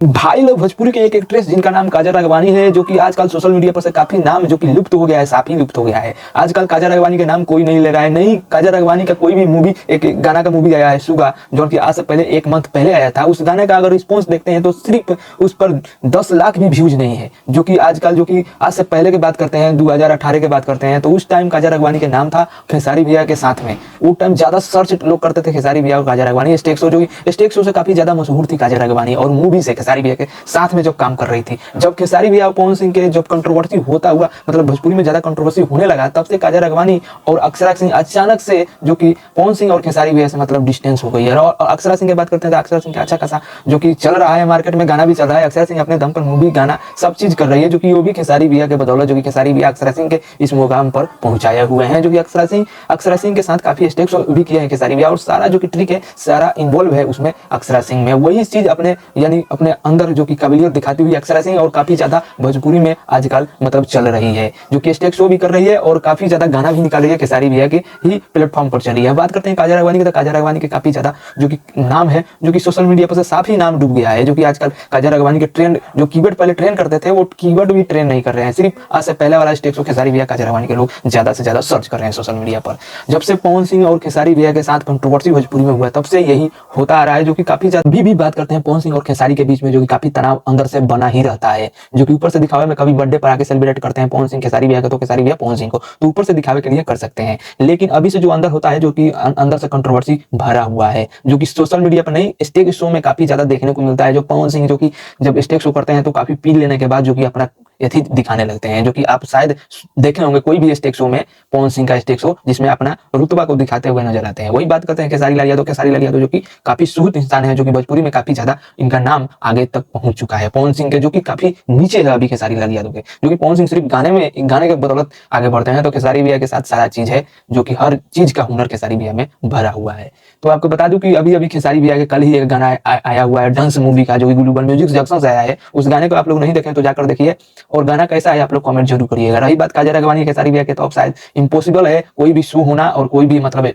भाई लोग, भोजपुरी के एक एक्ट्रेस जिनका नाम काजल राघवानी है, जो कि आजकल सोशल मीडिया पर से काफी नाम जो कि लुप्त हो गया है, साफ ही लुप्त हो गया है। आजकल काजल राघवानी का नाम कोई नहीं ले रहा है। नहीं, काजल राघवानी का कोई भी मूवी, एक गाना का मूवी आया है सुगा, जो कि आज से पहले 1 मंथ पहले आया था। उस गाने का अगर रिस्पॉन्स देखते हैं तो सिर्फ उस पर 10 लाख भी व्यूज नहीं है। जो कि आजकल, जो कि आज से पहले की बात करते हैं, 2018 की बात करते हैं, तो उस टाइम काजल राघवानी का नाम था खेसारी भैया के साथ में। वो टाइम ज्यादा सर्च लोग करते थे खेसारी भैया और काजल राघवानी। स्टेज शो, जो कि स्टेज शो से काफी ज्यादा मशहूर थी काजल राघवानी, और मूवी से खेसारी भैया के साथ में जब काम कर रही थी। जब खेसारी भैया और पवन सिंह के जब कंट्रोवर्सी होता हुआ, मतलब भोजपुरी में ज्यादा कंट्रोवर्सी होने लगा, तब से काजल राघवानी और अक्षरा सिंह अचानक से, जो कि पवन सिंह और खेसारी भैया से मतलब डिस्टेंस हो गई है। और अक्षरा सिंह की बात करते हैं तो अक्षरा सिंह का अच्छा खासा जो कि चल रहा है, मार्केट में गाना भी चल रहा है। अक्षरा सिंह अपने दम पर मूवी, गाना सब चीज कर रही है, जो कि वो भी खेसारी भैया के बदौलत, जो कि खेसारी भैया अक्षरा सिंह के इस मुकाम पर पहुंचाए हुए हैं। जो कि अक्षरा सिंह के साथ काफी स्टेज शो भी किए हैं खेसारी भैया, और सारा जो कि ट्रिक है सारा इन्वॉल्व है उसमें अक्षरा सिंह में। वही चीज अपने यानी अपने अंदर जो कि काबिलियत दिखाती हुई अक्षरा सिंह और काफी ज्यादा भोजपुरी में आजकल मतलब चल रही है, जो कि स्टेज शो भी कर रही है और काफी ज्यादा गाना भी निकाल रही है, खेसारी भैया के ही प्लेटफॉर्म पर चली है। बात करते हैं काजल राघवानी की, तो काजल राघवानी के काफी ज्यादा जो कि नाम है, जो कि सोशल मीडिया पर से साफ ही नाम डूब गया है। जो कि आजकल काजल राघवानी के ट्रेंड, जो कीवर्ड पहले ट्रेंड करते थे, वो कीवर्ड भी ट्रेंड नहीं कर रहे हैं। सिर्फ आज से पहले वाला स्टेज शो खेसारी भैया काजल राघवानी के लोग ज्यादा से ज्यादा सर्च कर रहे हैं सोशल मीडिया पर। जब से पवन सिंह और खेसारी भैया के साथ कंट्रोवर्सी भोजपुरी में हुआ, तब से यही होता आ रहा है। जो कि काफी ज्यादा भी बात करते हैं पवन सिंह और खेसारी के बीच में, जो कि काफी तनाव अंदर से बना ही रहता है। जो कि ऊपर से दिखावे में कभी बर्थडे पर आके सेलिब्रेट करते हैं पवन सिंह खेसारी भैया का, तो खेसारी भैया पवन सिंह को तो ऊपर से दिखावे के लिए कर सकते हैं। लेकिन अभी से जो अंदर होता है, जो कि अंदर से कंट्रोवर्सी भरा हुआ है, जो कि सोशल मीडिया पर नहीं, स्टेज शो में काफी ज्यादा देखने को मिलता है। जो पवन सिंह जो कि जब स्टेज शो करते हैं तो काफी पी लेने के बाद जो कि अपना यथी दिखाने लगते हैं। जो कि आप शायद देखे होंगे कोई भी स्टेज शो में, पवन सिंह का स्टेज शो, जिसमें अपना रुतबा को दिखाते हुए नजर आते हैं। वही बात करते हैं खेसारी लाल यादव, जो कि काफी शुद्ध इंसान है, जो कि भोजपुरी में काफी ज्यादा इनका नाम आगे तक पहुंच चुका है। पवन सिंह के जो कि काफी नीचे है अभी खेसारी लाल यादव के, जो कि पवन सिंह सिर्फ गाने के बदौलत आगे बढ़ते हैं, तो खेसारी भैया के साथ सारा चीज है, जो कि हर चीज का हुनर खेसारी भैया में भरा हुआ है। तो आपको बता दूं कि अभी खेसारी भैया के कल ही एक गाना आया हुआ है डांस मूवी का, जो कि ग्लोबल म्यूजिक जंक्शन से आया है। उस गाने को आप लोग नहीं देखें तो जाकर देखिए, और गाना कैसा है आप लोग कमेंट जरूर करिएगा। रही बात काजल राघवानी खेसारी भैया के, तो अब शायद इम्पॉसिबल है कोई भी शो होना और कोई भी मतलब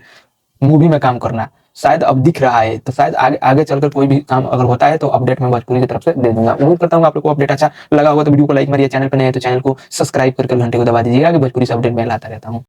मूवी में काम करना, शायद अब दिख रहा है। तो शायद आगे चलकर कोई भी काम अगर होता है तो अपडेट मैं भोजपुरी की तरफ से दे दूंगा। उम्मीद करता हूँ आप लोग को अपडेट अच्छा लगा होगा। तो वीडियो को लाइक मारिए, चैनल पर नए हैं तो चैनल को सब्सक्राइब करके घंटे को दबा दीजिएगा, कि भोजपुरी से अपडेट मैं लाता रहता हूँ।